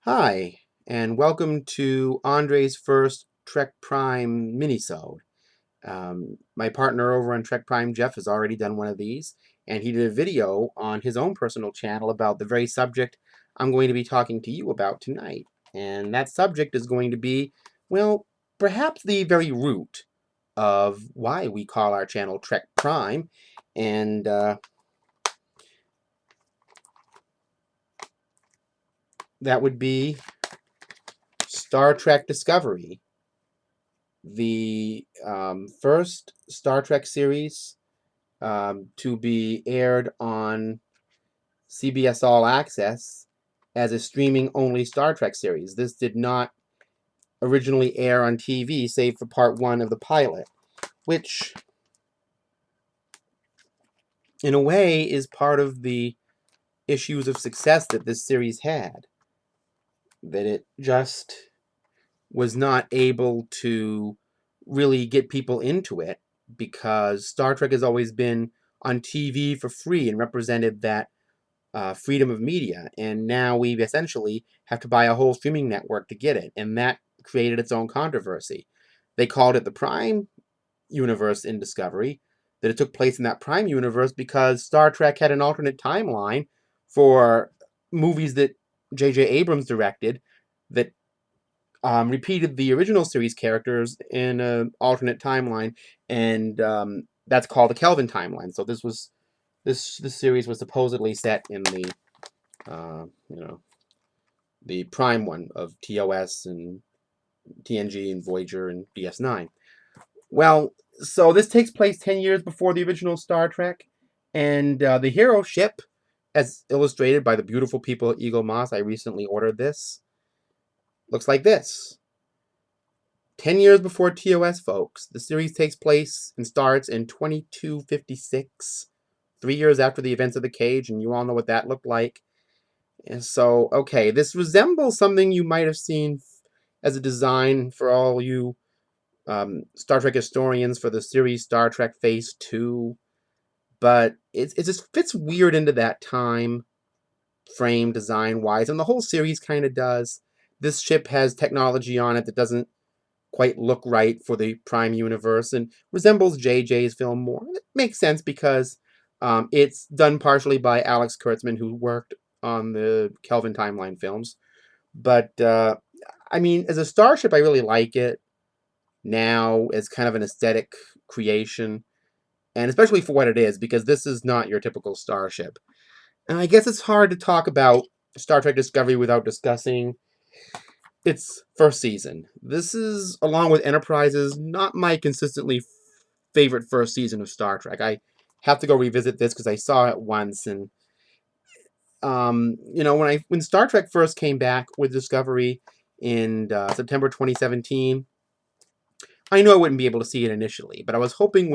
Hi, and welcome to Andre's first Trekprime Minisode. My partner over on Trekprime, Jeff, has already done one of these, and he did a video on his own personal channel about the very subject I'm going to be talking to you about tonight. And that subject is going to be, well, perhaps the very root of why we call our channel Trekprime, and that would be Star Trek Discovery, the first Star Trek series to be aired on CBS All Access as a streaming-only Star Trek series. This did not originally air on TV, save for part one of the pilot, which, in a way, is part of the issues of success that this series had. That it just was not able to really get people into it because Star Trek has always been on TV for free and represented that freedom of media. And now we essentially have to buy a whole streaming network to get it. And that created its own controversy. They called it the Prime universe in Discovery, that it took place in that Prime universe because Star Trek had an alternate timeline for movies that J.J. Abrams directed that repeated the original series characters in an alternate timeline, and that's called the Kelvin timeline. So this series was supposedly set in the the Prime one of TOS and TNG and Voyager and DS9. Well, so this takes place 10 years before the original Star Trek, and the hero ship, as illustrated by the beautiful people at Eagle Moss, I recently ordered this, looks like this. 10 years before TOS, folks. The series takes place and starts in 2256, 3 years after the events of the Cage, and you all know what that looked like. And so, okay, this resembles something you might have seen as a design for all you Star Trek historians for the series Star Trek Phase 2, but it just fits weird into that time frame design-wise, and the whole series kind of does. This ship has technology on it that doesn't quite look right for the Prime universe and resembles JJ's film more. It makes sense because it's done partially by Alex Kurtzman, who worked on the Kelvin Timeline films. But, I mean, as a starship, I really like it now as kind of an aesthetic creation, and especially for what it is, because this is not your typical starship. And I guess it's hard to talk about Star Trek Discovery without discussing its first season. This is, along with Enterprise's, not my consistently favorite first season of Star Trek. I have to go revisit this because I saw it once, and when Star Trek first came back with Discovery in September 2017, I knew I wouldn't be able to see it initially, but I was hoping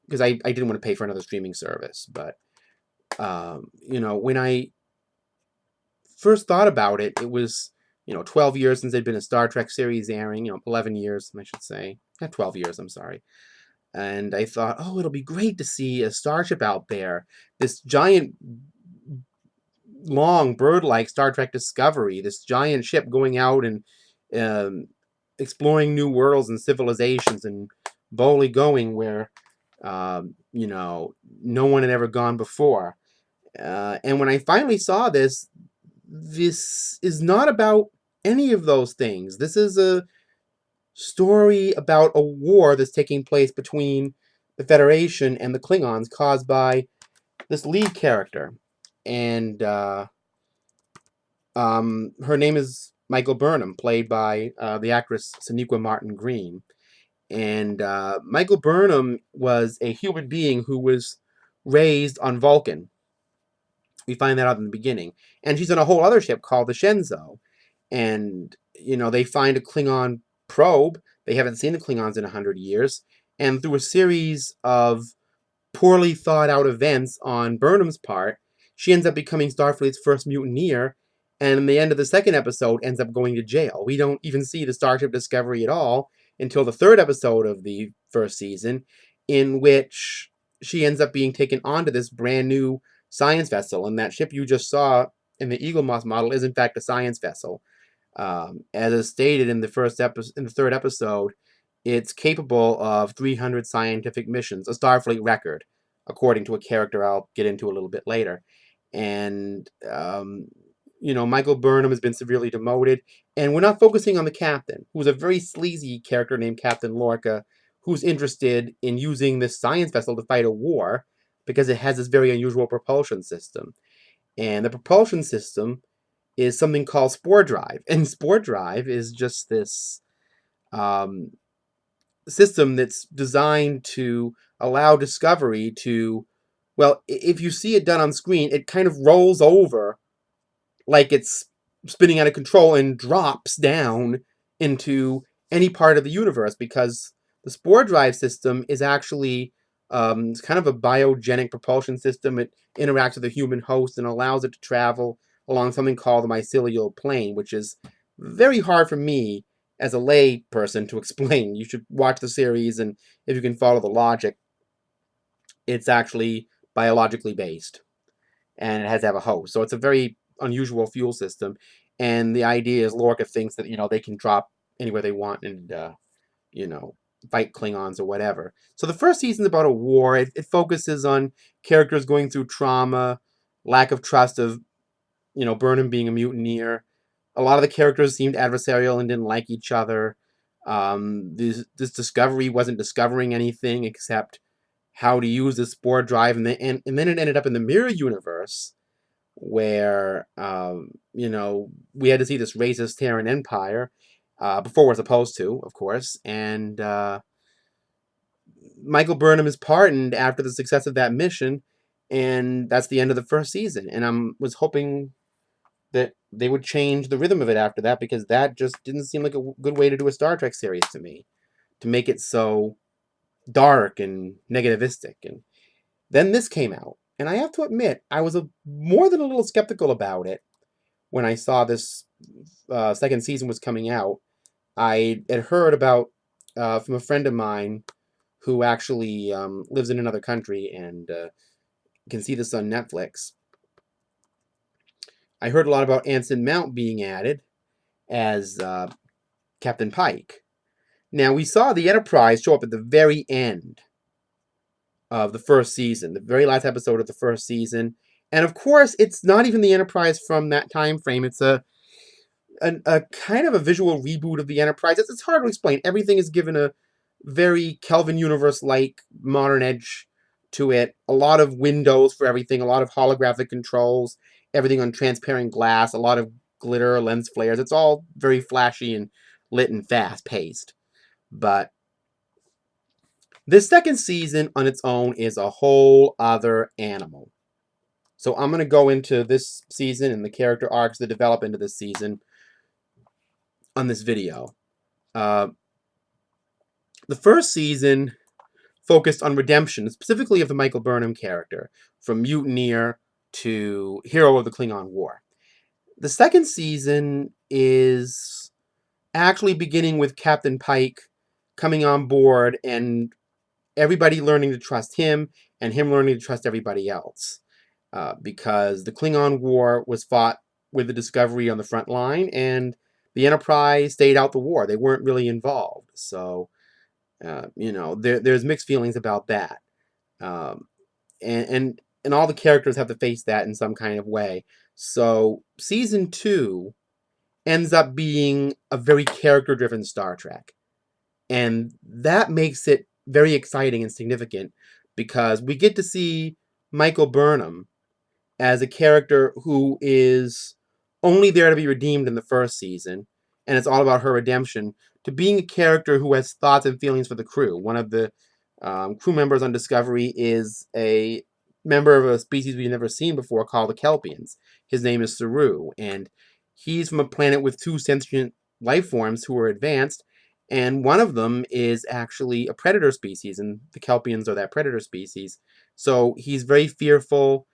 because I didn't want to pay for another streaming service, but when I first thought about it, it was 12 years since there'd been a Star Trek series airing, 11 years, I should say. 12 years, I'm sorry. And I thought, oh, it'll be great to see a starship out there. This giant, long, bird-like Star Trek Discovery. This giant ship going out and exploring new worlds and civilizations and boldly going where, no one had ever gone before. And when I finally saw this, this is not about any of those things. This is a story about a war that's taking place between the Federation and the Klingons caused by this lead character. And her name is Michael Burnham, played by the actress Sonequa Martin Green. And Michael Burnham was a human being who was raised on Vulcan. We find that out in the beginning. And she's on a whole other ship called the Shenzhou. And, they find a Klingon probe. They haven't seen the Klingons in 100 years. And through a series of poorly thought out events on Burnham's part, she ends up becoming Starfleet's first mutineer. And in the end of the second episode, ends up going to jail. We don't even see the Starship Discovery at all until the third episode of the first season, in which she ends up being taken onto this brand new science vessel. And that ship you just saw in the Eagle Moss model is in fact a science vessel. As is stated in the third episode, it's capable of 300 scientific missions, a Starfleet record, according to a character I'll get into a little bit later. And Michael Burnham has been severely demoted, and we're not focusing on the captain, who's a very sleazy character named Captain Lorca, who's interested in using this science vessel to fight a war because it has this very unusual propulsion system. And the propulsion system is something called Spore Drive. And Spore Drive is just this um, system that's designed to allow Discovery to, well, if you see it done on screen, it kind of rolls over like it's spinning out of control and drops down into any part of the universe, because the Spore Drive system is actually it's kind of a biogenic propulsion system. It interacts with the human host and allows it to travel along something called the mycelial plane, which is very hard for me as a lay person to explain. You should watch the series, and if you can follow the logic, it's actually biologically based, and it has to have a host. So it's a very unusual fuel system, and the idea is Lorca thinks that they can drop anywhere they want and fight Klingons or whatever. So the first season's about a war. It focuses on characters going through trauma, lack of trust of Burnham being a mutineer. A lot of the characters seemed adversarial and didn't like each other. This Discovery wasn't discovering anything except how to use the Spore Drive, and then it ended up in the mirror universe, where we had to see this racist Terran Empire before we're supposed to, of course, and Michael Burnham is pardoned after the success of that mission, and that's the end of the first season. And I was hoping that they would change the rhythm of it after that, because that just didn't seem like a good way to do a Star Trek series to me, to make it so dark and negativistic. And then this came out, and I have to admit, I was more than a little skeptical about it when I saw this second season was coming out. I had heard about from a friend of mine who actually lives in another country and can see this on Netflix. I heard a lot about Anson Mount being added as Captain Pike. Now, we saw the Enterprise show up at the very end of the first season, the very last episode of the first season. And of course, it's not even the Enterprise from that time frame. It's a kind of a visual reboot of the Enterprise. It's hard to explain. Everything is given a very Kelvin Universe-like modern edge to it. A lot of windows for everything, a lot of holographic controls, everything on transparent glass, a lot of glitter, lens flares. It's all very flashy and lit and fast-paced. But this second season on its own is a whole other animal. So I'm going to go into this season and the character arcs that develop into this season on this video. The first season focused on redemption, specifically of the Michael Burnham character, from mutineer to hero of the Klingon War. The second season is actually beginning with Captain Pike coming on board and everybody learning to trust him and him learning to trust everybody else. Because the Klingon War was fought with the Discovery on the front line, and the Enterprise stayed out the war. They weren't really involved. So, there's mixed feelings about that. And all the characters have to face that in some kind of way. So, season 2 ends up being a very character-driven Star Trek. And that makes it very exciting and significant, because we get to see Michael Burnham as a character who is only there to be redeemed in the first season, and it's all about her redemption, to being a character who has thoughts and feelings for the crew. One of the crew members on Discovery is a member of a species we've never seen before called the Kelpians. His name is Saru, and he's from a planet with 2 sentient life forms who are advanced, and one of them is actually a predator species, and the Kelpians are that predator species. So he's very fearful.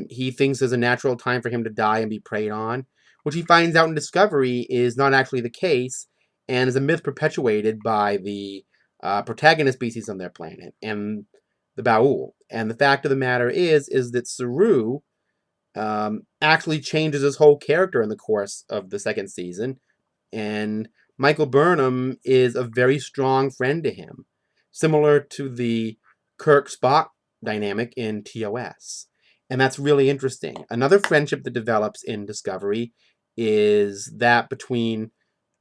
He thinks there's a natural time for him to die and be preyed on, which he finds out in Discovery is not actually the case, and is a myth perpetuated by the protagonist species on their planet, and the Baul. And the fact of the matter is that Saru actually changes his whole character in the course of the second season. And Michael Burnham is a very strong friend to him, similar to the Kirk Spock dynamic in TOS. And that's really interesting. Another friendship that develops in Discovery is that between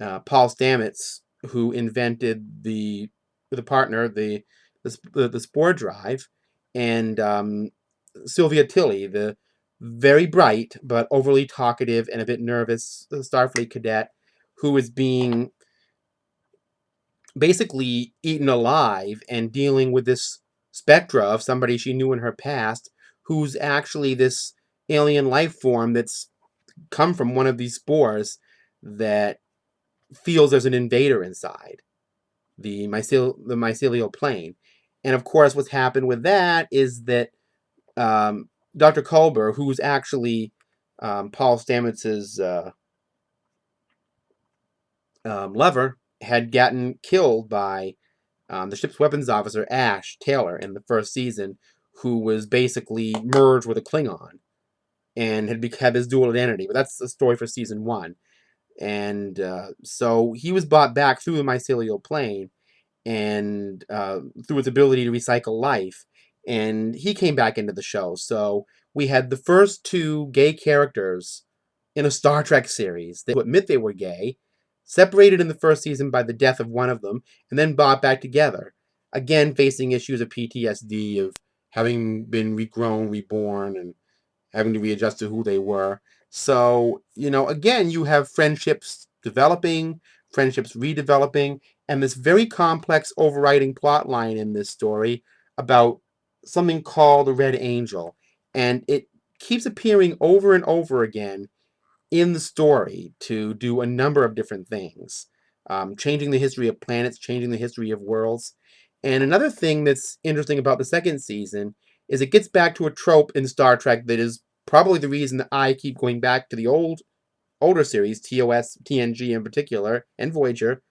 Paul Stamets, who invented the partner, the spore drive, and Sylvia Tilly, the very bright but overly talkative and a bit nervous Starfleet cadet who is being basically eaten alive and dealing with this spectra of somebody she knew in her past who's actually this alien life form that's come from one of these spores that feels there's an invader inside the mycelial plane. And of course, what's happened with that is that um, Dr. Culber, who's actually Paul Stamets's lover, had gotten killed by the ship's weapons officer, Ash Taylor, in the first season, who was basically merged with a Klingon and had this dual identity. But that's a story for season one. And so he was brought back through the mycelial plane and through its ability to recycle life. And he came back into the show. So we had the first two gay characters in a Star Trek series. They admit they were gay, separated in the first season by the death of one of them, and then brought back together. Again, facing issues of PTSD, of having been regrown, reborn, and having to readjust to who they were. So, again, you have friendships developing, friendships redeveloping, and this very complex overriding plot line in this story about something called the Red Angel. And it keeps appearing over and over again in the story to do a number of different things, changing the history of planets, changing the history of worlds. And another thing that's interesting about the second season is it gets back to a trope in Star Trek that is probably the reason that I keep going back to the older series, TOS, TNG in particular, and Voyager,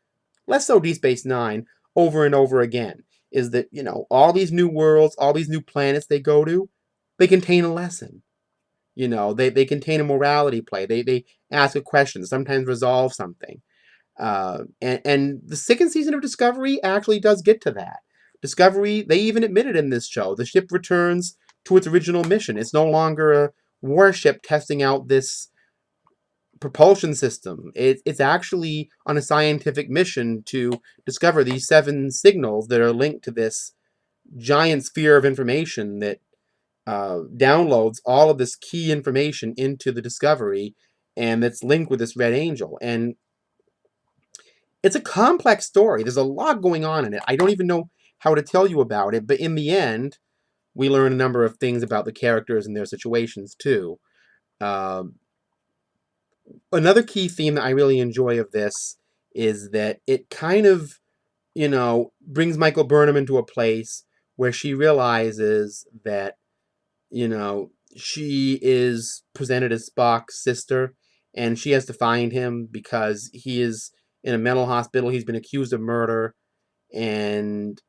less so Deep Space Nine, over and over again. Is that, all these new worlds, all these new planets they go to, they contain a lesson. They contain a morality play. They ask a question, sometimes resolve something. And the second season of Discovery actually does get to that. Discovery, they even admitted in this show, the ship returns to its original mission. It's no longer a warship testing out this propulsion system. It's actually on a scientific mission to discover these 7 signals that are linked to this giant sphere of information that downloads all of this key information into the Discovery, and that's linked with this Red Angel. And it's a complex story. There's a lot going on in it. I don't even know how to tell you about it, but in the end, we learn a number of things about the characters and their situations too. Um, Another key theme that I really enjoy of this is that it kind of, brings Michael Burnham into a place where she realizes that she is presented as Spock's sister, and she has to find him because he is in a mental hospital. He's been accused of murder, and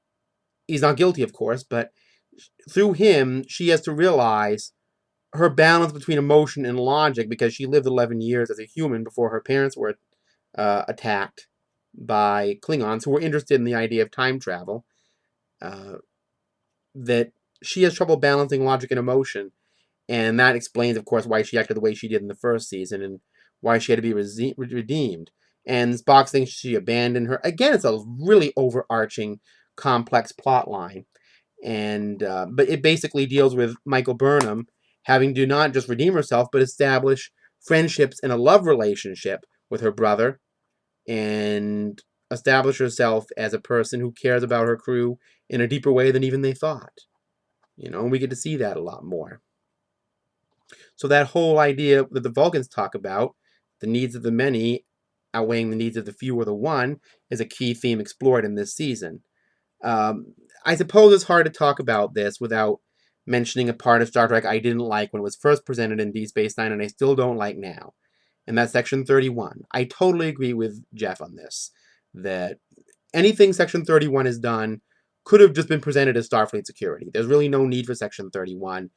he's not guilty, of course, but through him, she has to realize her balance between emotion and logic because she lived 11 years as a human before her parents were attacked by Klingons who were interested in the idea of time travel. Uh, that she has trouble balancing logic and emotion. And that explains, of course, why she acted the way she did in the first season and why she had to be redeemed. And Spock thinks she abandoned her. Again, it's a really overarching, complex plot line. And but it basically deals with Michael Burnham having to not just redeem herself, but establish friendships and a love relationship with her brother and establish herself as a person who cares about her crew in a deeper way than even they thought. And we get to see that a lot more. So that whole idea that the Vulcans talk about, the needs of the many outweighing the needs of the few or the one, is a key theme explored in this season. Um, I suppose it's hard to talk about this without mentioning a part of Star Trek I didn't like when it was first presented in Deep Space Nine, and I still don't like now. And that's Section 31. I totally agree with Jeff on this, that anything Section 31 has done could have just been presented as Starfleet security. There's really no need for Section 31.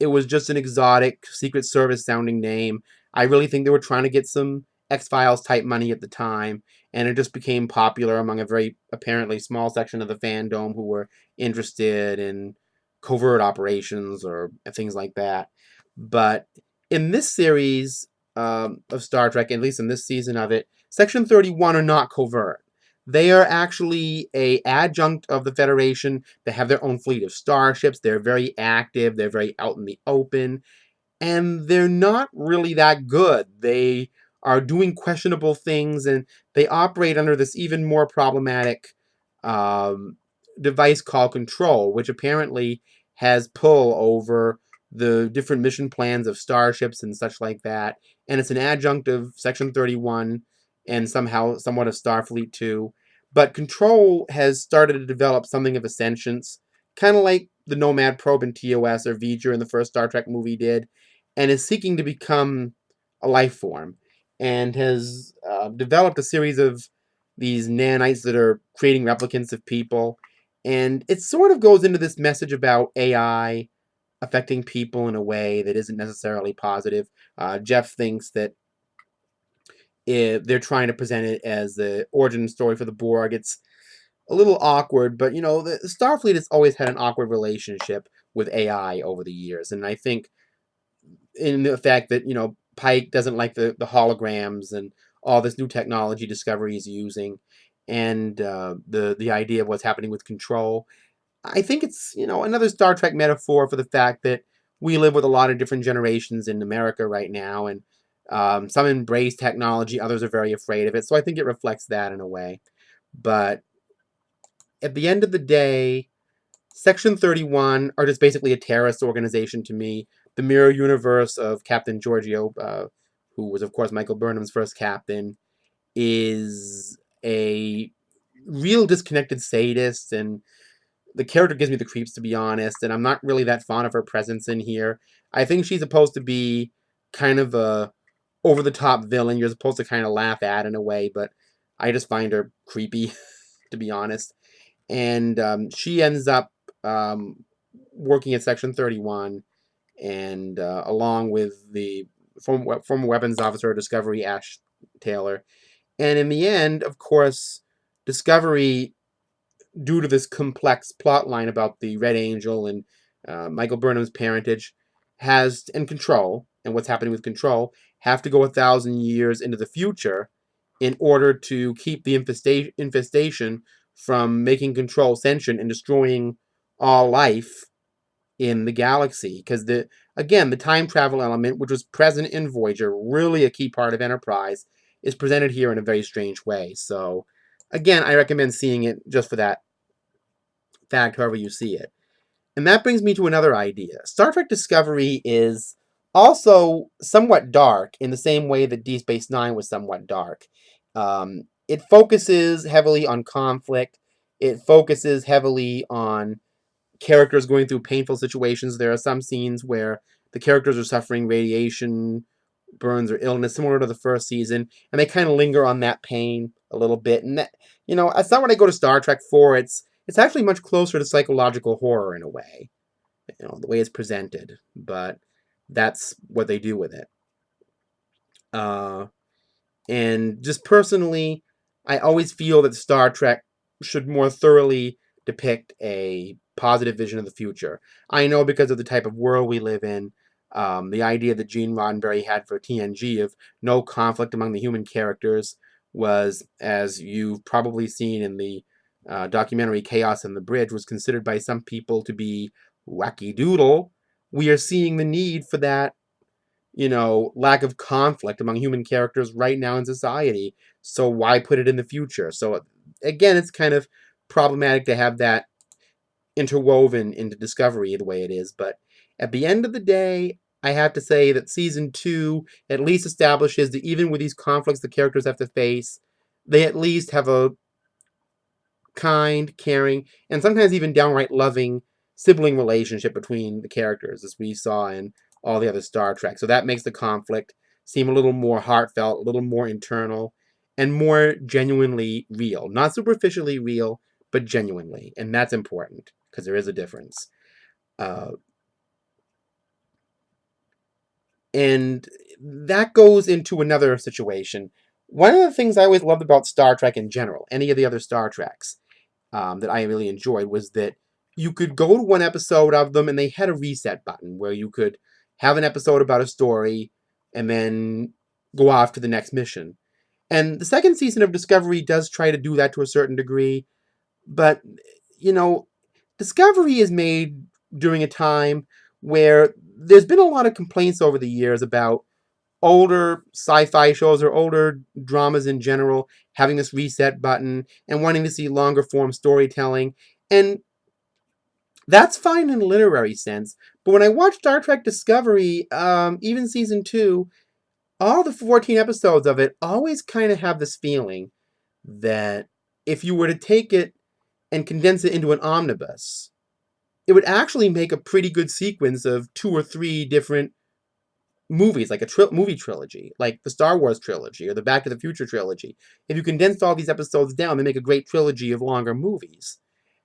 it was just an exotic Secret Service sounding name. I really think they were trying to get some X-Files type money at the time, and it just became popular among a very apparently small section of the fandom who were interested in covert operations or things like that. But in this series of Star Trek, at least in this season of it, Section 31 are not covert. They are actually a adjunct of the Federation. They have their own fleet of starships. They're very active. They're very out in the open. And they're not really that good. They are doing questionable things, and they operate under this even more problematic um, device called Control, which apparently has pull over the different mission plans of starships and such like that. And it's an adjunct of Section 31 and somehow somewhat of Starfleet too. But Control has started to develop something of a sentience, kind of like the Nomad probe in TOS or V'ger in the first Star Trek movie did, and is seeking to become a life form, and has developed a series of these nanites that are creating replicants of people. And it sort of goes into this message about AI affecting people in a way that isn't necessarily positive. Jeff thinks that they're trying to present it as the origin story for the Borg. It's a little awkward, but the Starfleet has always had an awkward relationship with AI over the years, and I think in the fact that Pike doesn't like the holograms and all this new technology Discovery is using, and the idea of what's happening with Control. I think it's another Star Trek metaphor for the fact that we live with a lot of different generations in America right now, and some embrace technology, others are very afraid of it. So I think it reflects that in a way. But at the end of the day, Section 31 are just basically a terrorist organization to me. The mirror universe of Captain Giorgio, who was, of course, Michael Burnham's first captain, is a real disconnected sadist, and the character gives me the creeps, to be honest, and I'm not really that fond of her presence in here. I think she's supposed to be kind of a over-the-top villain you're supposed to kind of laugh at in a way, but I just find her creepy, to be honest. And she ends up um, working at Section 31, and along with the former weapons officer of Discovery, Ash Taylor. And in the end, of course, Discovery, due to this complex plot line about the Red Angel and Michael Burnham's parentage, has and Control and what's happening with Control have to go 1,000 years into the future in order to keep the infestation from making Control sentient and destroying all life in the galaxy. Because the time travel element, which was present in Voyager, really a key part of Enterprise, is presented here in a very strange way. So again, I recommend seeing it just for that fact, however you see it. And that brings me to another idea. Star Trek Discovery is also somewhat dark in the same way that Deep Space Nine was somewhat dark. It focuses heavily on conflict. It focuses heavily on characters going through painful situations. There are some scenes where the characters are suffering radiation burns or illness, similar to the first season, and they kind of linger on that pain a little bit. And that, that's not what I go to Star Trek for. It's actually much closer to psychological horror in a way, the way it's presented. But that's what they do with it. Uh, and just personally, I always feel that Star Trek should more thoroughly depict a positive vision of the future. I know because of the type of world we live in, the idea that Gene Roddenberry had for TNG of no conflict among the human characters was, as you've probably seen in the documentary Chaos on the Bridge, was considered by some people to be wacky doodle. We are seeing the need for that lack of conflict among human characters right now in society. So why put it in the future? So again, it's kind of problematic to have that interwoven into Discovery the way it is. But at the end of the day, I have to say that season 2 at least establishes that even with these conflicts the characters have to face, they at least have a kind, caring, and sometimes even downright loving sibling relationship between the characters, as we saw in all the other Star Trek. So that makes the conflict seem a little more heartfelt, a little more internal, and more genuinely real. Not superficially real, but genuinely. And that's important, because there is a difference. Uh, And that goes into another situation. One of the things I always loved about Star Trek in general, any of the other Star Treks, that I really enjoyed, was that you could go to one episode of them and they had a reset button where you could have an episode about a story and then go off to the next mission. And the second season of Discovery does try to do that to a certain degree, but, you know, Discovery is made during a time where there's been a lot of complaints over the years about older sci-fi shows or older dramas in general having this reset button and wanting to see longer form storytelling. And that's fine in a literary sense. But when I watch Star Trek Discovery, even season 2, all the 14 episodes of it always kind of have this feeling that if you were to take it and condense it into an omnibus, it would actually make a pretty good sequence of 2 or 3 different movies, like a movie trilogy, like the Star Wars trilogy or the Back to the Future trilogy. If you condensed all these episodes down, they make a great trilogy of longer movies,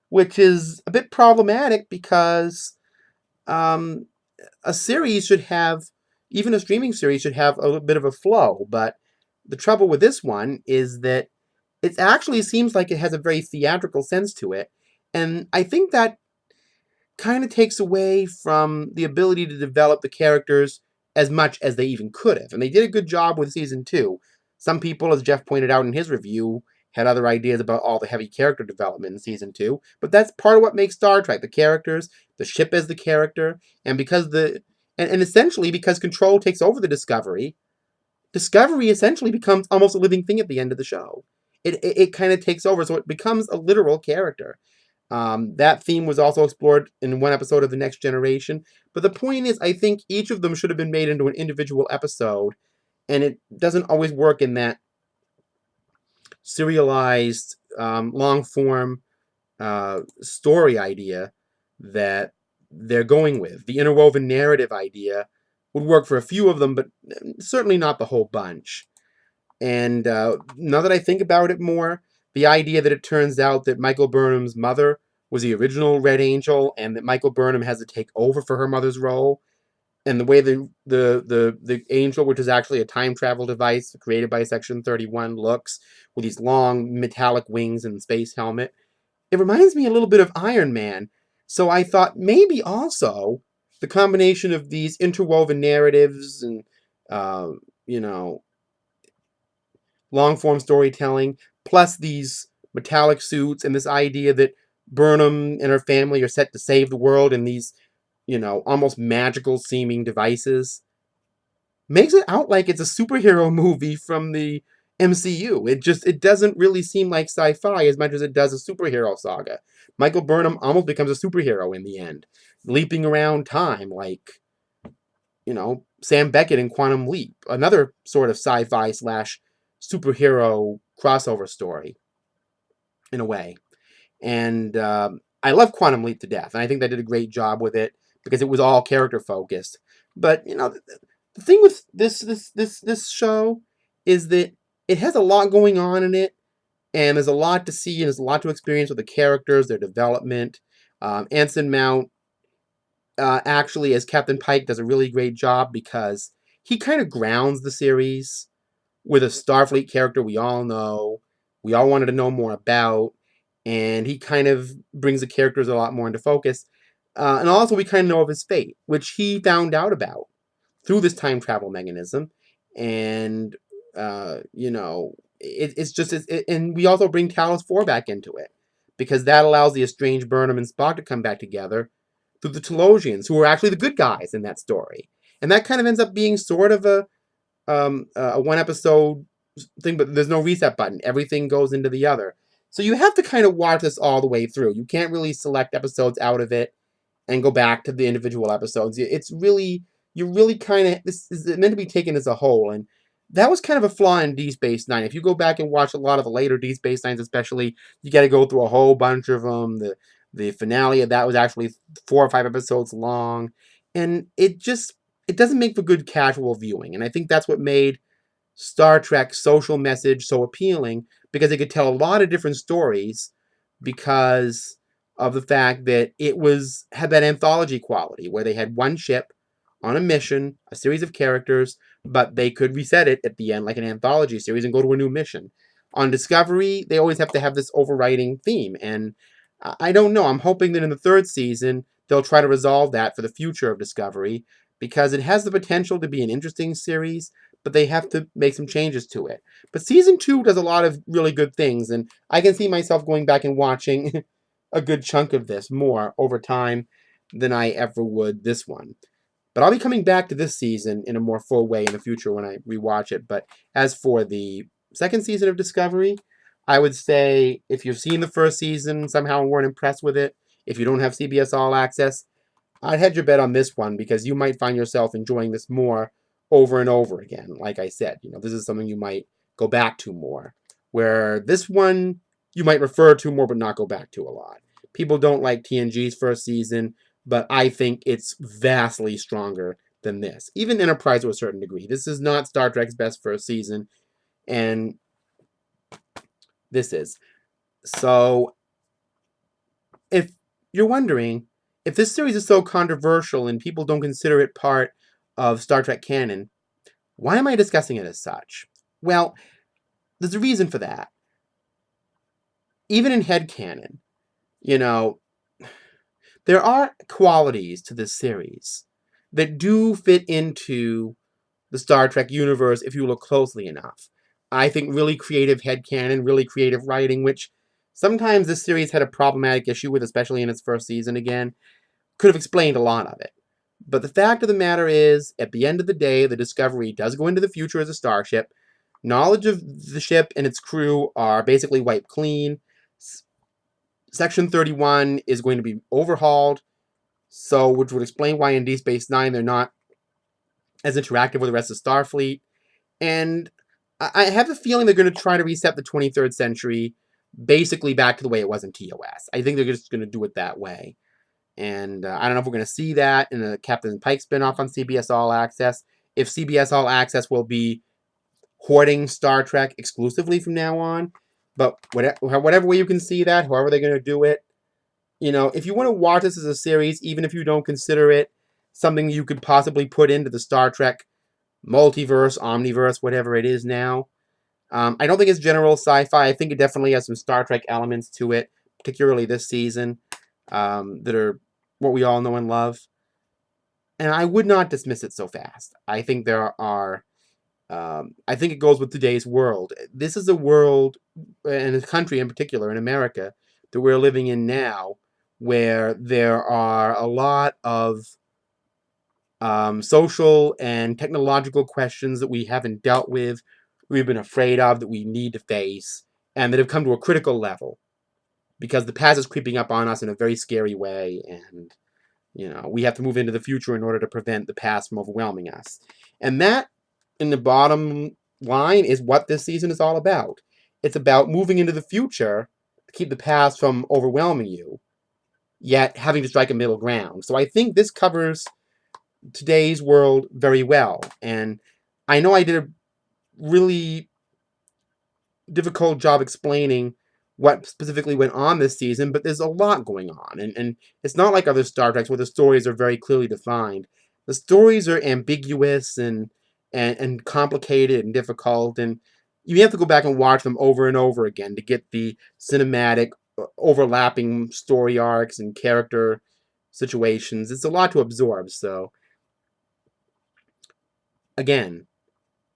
which is a bit problematic because um, a series should have, even a streaming series should have a little bit of a flow. But the trouble with this one is that it actually seems like it has a very theatrical sense to it. And I think that kind of takes away from the ability to develop the characters as much as they even could have. And they did a good job with season 2. Some people, as Jeff pointed out in his review, had other ideas about all the heavy character development in season 2. But that's part of what makes Star Trek. The characters, the ship as the character, and because and essentially because Control takes over the Discovery essentially becomes almost a living thing at the end of the show. It kind of takes over, so it becomes a literal character. That theme was also explored in one episode of The Next Generation. But the point is, I think each of them should have been made into an individual episode, and it doesn't always work in that serialized, long form story idea that they're going with. The interwoven narrative idea would work for a few of them, but certainly not the whole bunch. And now that I think about it more, the idea that it turns out that Michael Burnham's mother was the original Red Angel, and that Michael Burnham has to take over for her mother's role, and the way the Angel, which is actually a time travel device created by Section 31, looks with these long metallic wings and space helmet, it reminds me a little bit of Iron Man. So I thought maybe also the combination of these interwoven narratives and uh, you know long form storytelling, plus these metallic suits and this idea that Burnham and her family are set to save the world in these, almost magical seeming devices, makes it out like it's a superhero movie from the MCU. It doesn't really seem like sci-fi as much as it does a superhero saga. Michael Burnham almost becomes a superhero in the end, leaping around time like, Sam Beckett in Quantum Leap, another sort of sci-fi slash superhero crossover story, in a way. And I love Quantum Leap to death, and I think they did a great job with it because it was all character focused. But the thing with this show is that it has a lot going on in it, and there's a lot to see and there's a lot to experience with the characters, their development. Anson Mount, actually, as Captain Pike, does a really great job because he kind of grounds the series with a Starfleet character we all know, we all wanted to know more about, and he kind of brings the characters a lot more into focus. And also, we kind of know of his fate, which he found out about through this time travel mechanism. And, it's just, and we also bring Talos 4 back into it because that allows the estranged Burnham and Spock to come back together through the Telosians, who are actually the good guys in that story. And that kind of ends up being sort of a one episode thing, but there's no reset button. Everything goes into the other. So you have to kind of watch this all the way through. You can't really select episodes out of it and go back to the individual episodes. It's really, you really kind of, this is meant to be taken as a whole. And that was kind of a flaw in D Space Nine. If you go back and watch a lot of the later D Space Nines, especially, you got to go through a whole bunch of them. The finale of that was actually 4 or 5 episodes long, and it doesn't make for good casual viewing. And I think that's what made Star Trek's social message so appealing, because it could tell a lot of different stories because of the fact that had that anthology quality where they had one ship on a mission, a series of characters, but they could reset it at the end like an anthology series and go to a new mission. On Discovery, they always have to have this overriding theme, and I don't know. I'm hoping that in the third season, they'll try to resolve that for the future of Discovery, because it has the potential to be an interesting series, but they have to make some changes to it. But season 2 does a lot of really good things, and I can see myself going back and watching a good chunk of this more over time than I ever would this one. But I'll be coming back to this season in a more full way in the future when I rewatch it. But as for the second season of Discovery, I would say if you've seen the first season somehow and weren't impressed with it, if you don't have CBS All Access, I'd hedge your bet on this one because you might find yourself enjoying this more over and over again. Like I said, this is something you might go back to more. Where this one you might refer to more but not go back to a lot. People don't like TNG's first season, but I think it's vastly stronger than this. Even Enterprise to a certain degree. This is not Star Trek's best first season, and this is. So, if you're wondering, if this series is so controversial and people don't consider it part of Star Trek canon, why am I discussing it as such? Well, there's a reason for that. Even in headcanon, there are qualities to this series that do fit into the Star Trek universe if you look closely enough. I think really creative headcanon, really creative writing, which sometimes this series had a problematic issue with, especially in its first season again, could have explained a lot of it. But the fact of the matter is, at the end of the day, the Discovery does go into the future as a starship. Knowledge of the ship and its crew are basically wiped clean. Section 31 is going to be overhauled, which would explain why in Deep Space Nine they're not as interactive with the rest of Starfleet. And I have a feeling they're going to try to reset the 23rd century basically back to the way it was in TOS. I think they're just going to do it that way. And I don't know if we're going to see that in a Captain Pike spinoff on CBS All Access. If CBS All Access will be hoarding Star Trek exclusively from now on. But whatever way you can see that, however they're going to do it, if you want to watch this as a series, even if you don't consider it something you could possibly put into the Star Trek multiverse, omniverse, whatever it is now, I don't think it's general sci-fi. I think it definitely has some Star Trek elements to it, particularly this season, that are what we all know and love. And I would not dismiss it so fast. I think I think it goes with today's world. This is a world, and a country in particular, in America, that we're living in now, where there are a lot of social and technological questions that we haven't dealt with, we've been afraid of, that we need to face, and that have come to a critical level. Because the past is creeping up on us in a very scary way, and we have to move into the future in order to prevent the past from overwhelming us. And that, in the bottom line, is what this season is all about. It's about moving into the future to keep the past from overwhelming you, yet having to strike a middle ground. So I think this covers today's world very well. And I know I did a really difficult job explaining what specifically went on this season, but there's a lot going on. And it's not like other Star Treks where the stories are very clearly defined. The stories are ambiguous and complicated and difficult, and you have to go back and watch them over and over again to get the cinematic overlapping story arcs and character situations. It's a lot to absorb, so again,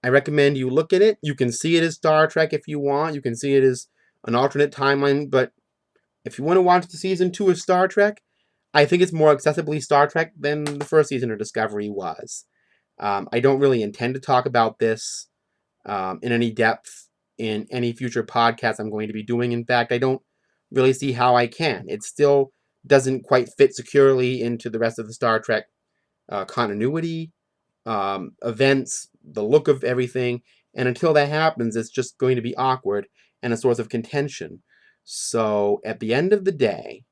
I recommend you look at it. You can see it as Star Trek if you want. You can see it as an alternate timeline, but if you want to watch the season 2 of Star Trek, I think it's more accessibly Star Trek than the first season of Discovery was. I don't really intend to talk about this in any depth in any future podcast I'm going to be doing. In fact, I don't really see how I can. It still doesn't quite fit securely into the rest of the Star Trek continuity, events, the look of everything. And until that happens, it's just going to be awkward and a source of contention. So at the end of the day,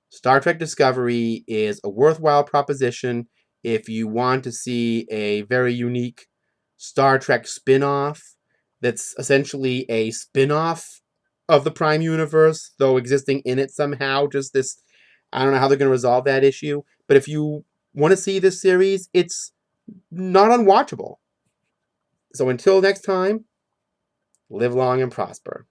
Star Trek Discovery is a worthwhile proposition if you want to see a very unique Star Trek spin-off that's essentially a spin-off of the Prime universe, though existing in it somehow. Just this, I don't know how they're going to resolve that issue, but if you want to see this series, it's not unwatchable. So until next time, live long and prosper.